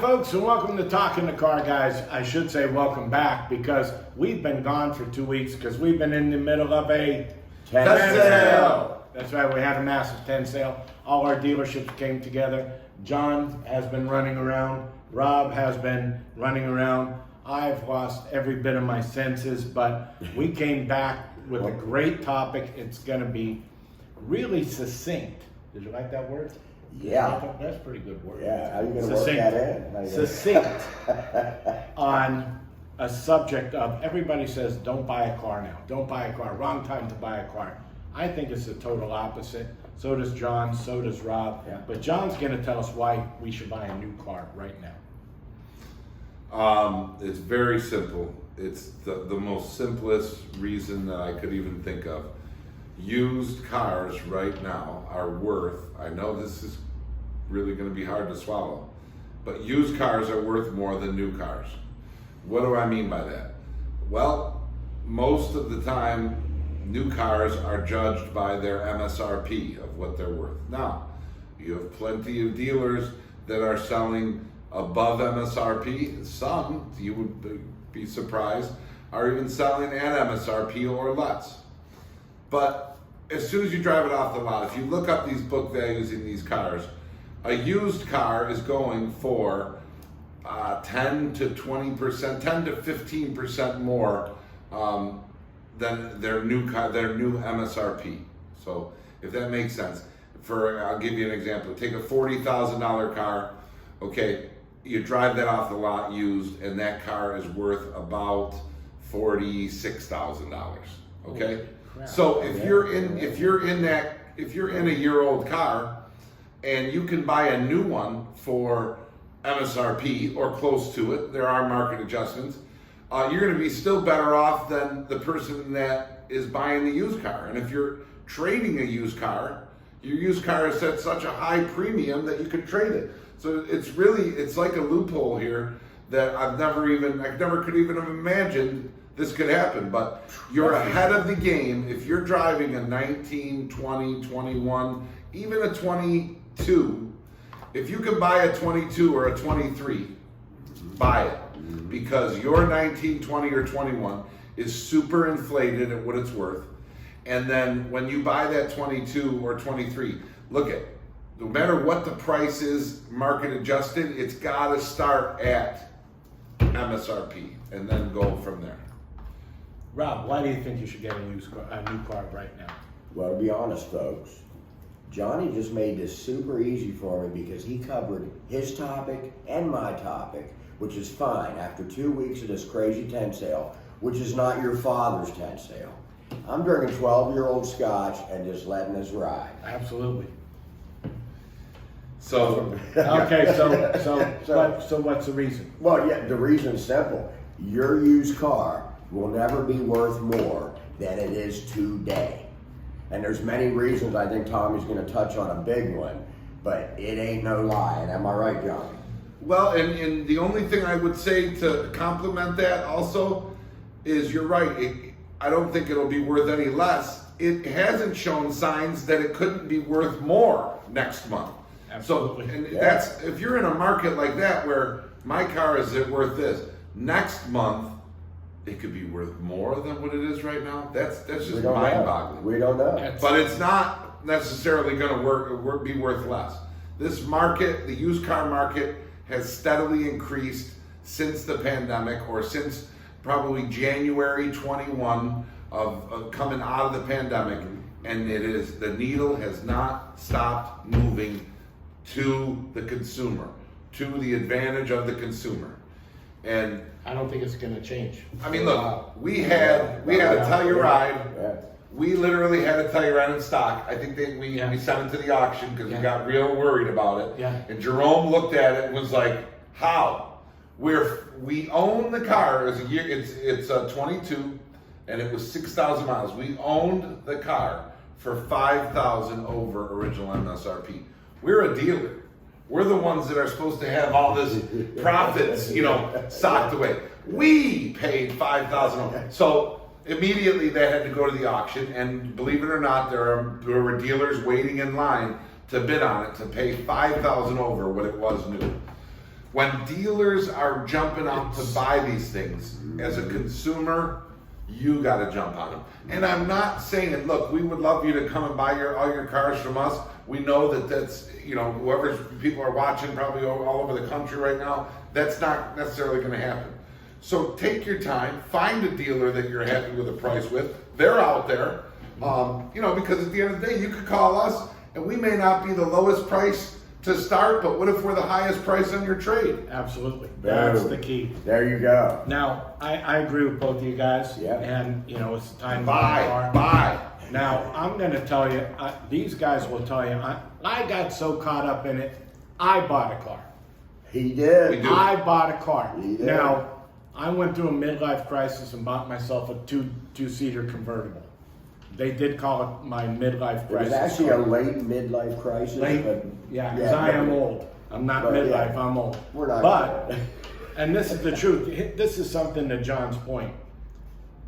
folks, and welcome to Talking the Car Guys. I should say welcome back because we've been gone for 2 weeks because we've been in the middle of a 10 sale. That's right, we had a massive 10 sale. All our dealerships came together. John has been running around. Rob has been running around. I've lost every bit of my senses, but we came back with a great topic. It's going to be really succinct. Did you like that word? Yeah. That's a pretty good word. Yeah, how are you going to work that in? Succinct on a subject of everybody says don't buy a car now. Don't buy a car. Wrong time to buy a car. I think it's the total opposite. So does John, so does Rob. Yeah. But John's going to tell us why we should buy a new car right now. It's very simple. It's the most simplest reason that I could even think of. Used cars right now are worth, I know this is really going to be hard to swallow, but used cars are worth more than new cars. What do I mean by that? Well, most of the time, new cars are judged by their MSRP of what they're worth. Now, you have plenty of dealers that are selling above MSRP. Some, you would be surprised, are even selling at MSRP or less. But as soon as you drive it off the lot, if you look up these book values in these cars, a used car is going for 10 to 20%, 10 to 15% more than their new MSRP. So if that makes sense, I'll give you an example. Take a $40,000 car. Okay, you drive that off the lot used, and that car is worth about $46,000. Okay, so if you're in a year-old car, and you can buy a new one for MSRP or close to it, there are market adjustments. You're going to be still better off than the person that is buying the used car. And if you're trading a used car, your used car is at such a high premium that you can trade it. So it's like a loophole here that I never could even have imagined this could happen. But you're ahead of the game if you're driving a 19, 20, 21, even a 22. If you can buy a 22 or a 23, buy it, because your 19, 20, or 21 is super inflated at what it's worth. And then when you buy that 22 or 23, look at, no matter what the price is, market adjusted, it's got to start at MSRP and then go from there. Rob, why do you think you should get a new car right now? Well, to be honest, folks, Johnny just made this super easy for me because he covered his topic and my topic, which is fine after 2 weeks of this crazy tent sale, which is not your father's tent sale. I'm drinking 12-year-old scotch and just letting this ride. Absolutely. So Okay, so what's the reason? Well, yeah, the reason's simple. Your used car will never be worth more than it is today. And there's many reasons. I think Tommy's going to touch on a big one, but it ain't no lie. And am I right, Johnny? well, and the only thing I would say to complement that also is you're right. I don't think it'll be worth any less. It hasn't shown signs that it couldn't be worth more next month. Absolutely. So, and that's, if you're in a market like that where my car is worth this, next month it could be worth more than what it is right now. That's just mind-boggling. We don't know. But it's not necessarily going to be worth less. This market, the used car market, has steadily increased since the pandemic, or since probably January 21 of coming out of the pandemic, and the needle has not stopped moving to the consumer, to the advantage of the consumer. And I don't think it's going to change. I mean, look, we had a Telluride. Yeah. We literally had a Telluride in stock. I think we sent it to the auction because we got real worried about it. Yeah. And Jerome looked at it and was like, "How? We own the car. It's a 22, and it was 6,000 miles. We owned the car for 5,000 over original MSRP. We're a dealer. We're the ones that are supposed to have all this profits, socked away. We paid 5,000. So immediately they had to go to the auction, and believe it or not, there were dealers waiting in line to bid on it to pay 5,000 over what it was new. When dealers are jumping out to buy these things, as a consumer, you got to jump on them. And I'm not saying, look, we would love you to come and buy all your cars from us. We know that that's, whoever people are watching probably all over the country right now, that's not necessarily going to happen. So take your time, find a dealer that you're happy with the price with. They're out there, because at the end of the day, you could call us and we may not be the lowest price to start, but what if we're the highest price on your trade? Absolutely. That's the key. There you go. Now, I agree with both of you guys. Yeah. And, it's time to buy a car. Buy. Now, I'm going to tell you, these guys will tell you, I got so caught up in it, I bought a car. He did. We do. I bought a car. He did. Now, I went through a midlife crisis and bought myself a two-seater convertible. They did call it my midlife It was crisis. actually a late midlife crisis. Late, but yeah, because I am but- old. I'm not but, midlife, yeah, I'm old. We're not. But, gonna- and this is the truth, this is something to John's point.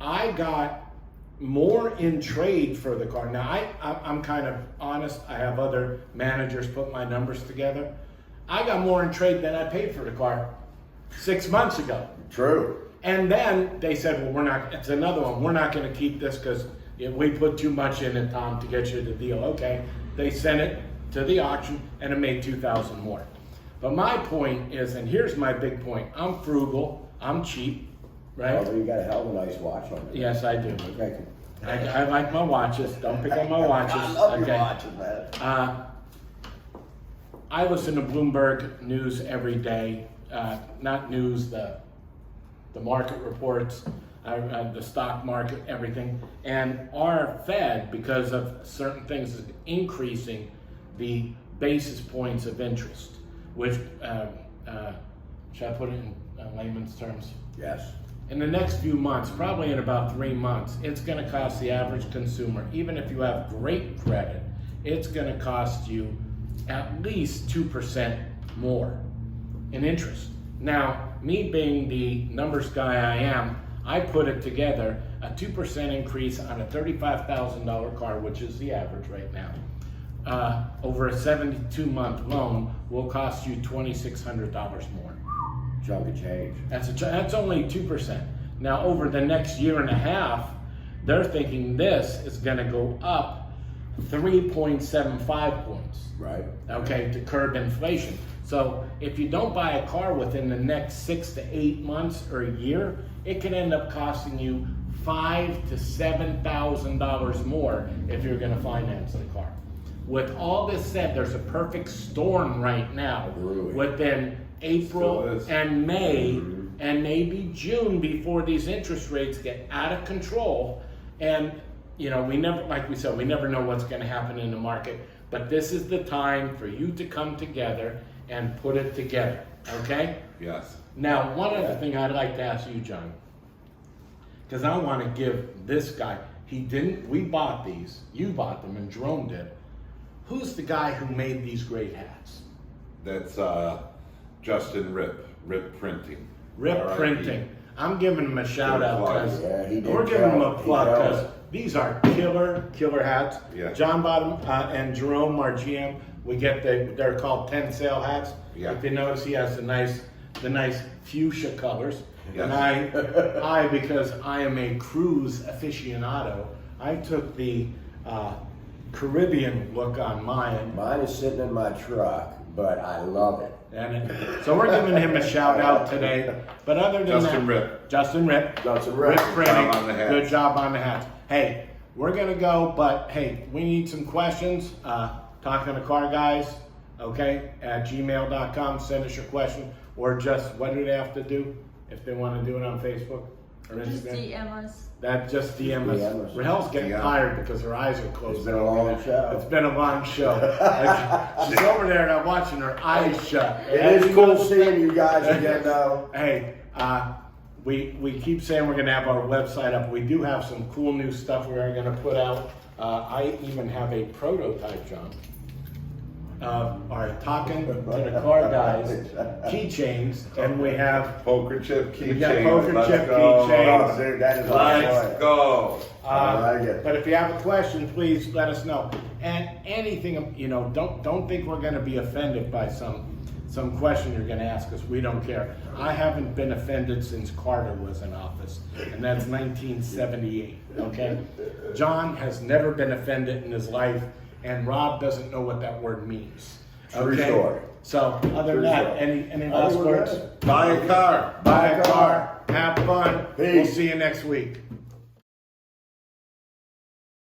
I got more in trade for the car. Now, I'm kind of honest, I have other managers put my numbers together. I got more in trade than I paid for the car 6 months ago. True. And then they said, well, it's another one, we're not gonna keep this because we put too much in it, Tom, to get you the deal. Okay, they sent it to the auction and it made $2,000 more. But my point is, and here's my big point, I'm frugal, I'm cheap, right? Oh, you got a hell of a nice watch on it. Yes, I do. Okay. I like my watches, don't pick on my watches. I love okay? your watches, man. I listen to Bloomberg News every day, not news, the market reports, the stock market, everything. And our Fed, because of certain things, is increasing the basis points of interest, which, should I put it in layman's terms? Yes. In the next few months, probably in about 3 months, it's going to cost the average consumer, even if you have great credit, it's going to cost you at least 2% more in interest. Now, me being the numbers guy I am, I put it together, a 2% increase on a $35,000 car, which is the average right now, over a 72-month loan will cost you $2,600 more. Chunk of change. That's only 2%. Now, over the next year and a half, they're thinking this is going to go up 3.75 points. Right. Okay, to curb inflation. So if you don't buy a car within the next 6 to 8 months or a year, it can end up costing you $5,000 to $7,000 more if you're going to finance the car. With all this said, there's a perfect storm right now Brewing. within April Still is. and May and maybe June before these interest rates get out of control. And we never, like we said, we never know what's going to happen in the market. But this is the time for you to come together and put it together, okay? Yes. Now, one other thing I'd like to ask you, John, because I want to give this guy, we bought these, you bought them, and Jerome did. Who's the guy who made these great hats? That's Justin Rip Printing. Rip R.I.P. Printing. I'm giving him a shout out because Yeah, he did. we're giving him a He plug showed because it. these are killer hats. Yeah. John bought them and Jerome, our GM, we get they're called 10 sale hats. Yeah. If you notice, he has the nice fuchsia colors. Yes. And I, because I am a cruise aficionado, I took the Caribbean look on mine. Mine is sitting in my truck, but I love it. So we're giving him a shout out today. But other than Justin that, Rip. Justin Rip. Justin Rip. Printing. Good job on the hats. Good job on the hats. Hey, we're gonna go, but hey, we need some questions. Talking to car guys, okay, at gmail.com. Send us your question, or just what do they have to do if they want to do it on Facebook or Just Instagram? DM us. That just DM us. DM us. Rahel's getting Yeah. tired because her eyes are closed. It's been a long show. It's been a long show. She's over there and I'm watching her eyes shut. It is cool seeing you guys again, though. Hey, we keep saying we're gonna have our website up. We do have some cool new stuff we are gonna put out. I even have a prototype, John. Our talking to the car guys keychains, and we have Poker chip keychain. We got poker Let's chip go. keychains. Oh, dude, that is Let's awesome. go. I like it. But if you have a question, please let us know. And anything, don't think we're going to be offended by some some question you're gonna ask us, we don't care. I haven't been offended since Carter was in office, and that's 1978, okay? John has never been offended in his life, and Rob doesn't know what that word means. True Okay? story. So, other than True that, story. any I last think we're words? good. Buy a car. Buy a car, have fun, we'll Peace. see you next week.